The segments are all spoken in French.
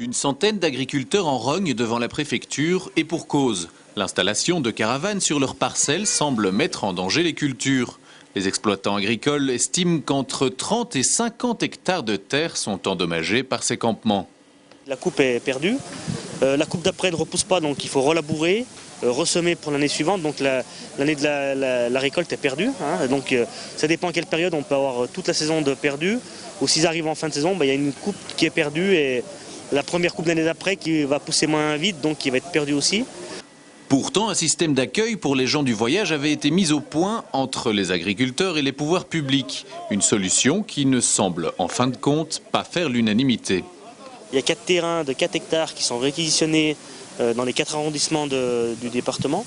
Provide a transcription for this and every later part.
Une centaine d'agriculteurs en rogne devant la préfecture et pour cause. L'installation de caravanes sur leurs parcelles semble mettre en danger les cultures. Les exploitants agricoles estiment qu'entre 30 et 50 hectares de terre sont endommagés par ces campements. La coupe est perdue. La coupe d'après ne repousse pas, donc il faut relabourer, ressemer pour l'année suivante. Donc l'année de la récolte est perdue. Donc ça dépend à quelle période. On peut avoir toute la saison de perdue. Ou s'ils arrivent en fin de saison, il y a une coupe qui est perdue et la première coupe d'année d'après qui va pousser moins vite, donc qui va être perdue aussi. Pourtant, un système d'accueil pour les gens du voyage avait été mis au point entre les agriculteurs et les pouvoirs publics. Une solution qui ne semble, en fin de compte, pas faire l'unanimité. Il y a 4 terrains de 4 hectares qui sont réquisitionnés dans les 4 arrondissements du département,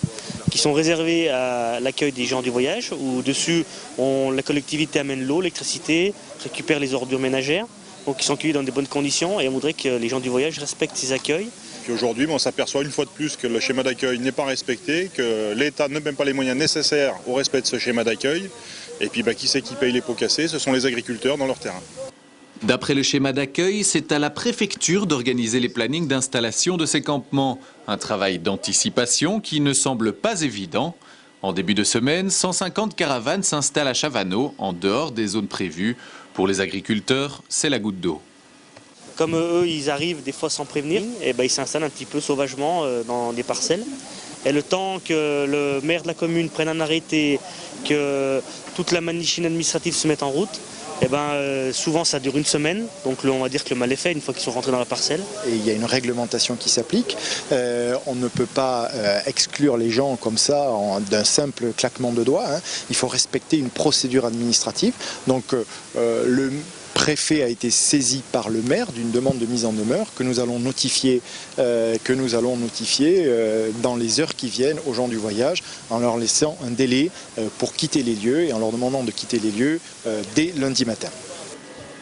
qui sont réservés à l'accueil des gens du voyage, où dessus la collectivité amène l'eau, l'électricité, récupère les ordures ménagères, donc ils sont accueillis dans de bonnes conditions et on voudrait que les gens du voyage respectent ces accueils. Aujourd'hui, on s'aperçoit une fois de plus que le schéma d'accueil n'est pas respecté, que l'État ne met pas les moyens nécessaires au respect de ce schéma d'accueil. Et puis qui c'est qui paye les pots cassés? Ce sont les agriculteurs dans leur terrain. D'après le schéma d'accueil, c'est à la préfecture d'organiser les plannings d'installation de ces campements. Un travail d'anticipation qui ne semble pas évident. En début de semaine, 150 caravanes s'installent à Chavanneau, en dehors des zones prévues. Pour les agriculteurs, c'est la goutte d'eau. Comme eux, ils arrivent des fois sans prévenir, et ils s'installent un petit peu sauvagement dans des parcelles. Et le temps que le maire de la commune prenne un arrêté, que toute la machine administrative se mette en route, souvent ça dure une semaine, donc on va dire que le mal est fait une fois qu'ils sont rentrés dans la parcelle. Et il y a une réglementation qui s'applique, on ne peut pas exclure les gens comme ça d'un simple claquement de doigts, Il faut respecter une procédure administrative, donc le préfet a été saisi par le maire d'une demande de mise en demeure que nous allons notifier, dans les heures qui viennent aux gens du voyage en leur laissant un délai pour quitter les lieux et en leur demandant de quitter les lieux dès lundi matin.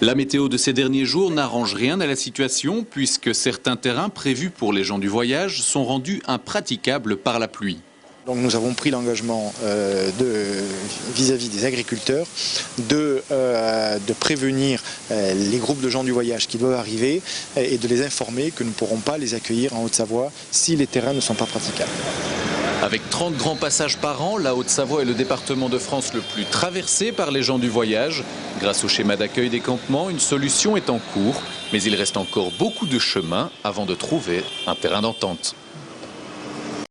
La météo de ces derniers jours n'arrange rien à la situation puisque certains terrains prévus pour les gens du voyage sont rendus impraticables par la pluie. Donc nous avons pris l'engagement vis-à-vis des agriculteurs de prévenir les groupes de gens du voyage qui doivent arriver et de les informer que nous ne pourrons pas les accueillir en Haute-Savoie si les terrains ne sont pas praticables. Avec 30 grands passages par an, la Haute-Savoie est le département de France le plus traversé par les gens du voyage. Grâce au schéma d'accueil des campements, une solution est en cours, mais il reste encore beaucoup de chemin avant de trouver un terrain d'entente.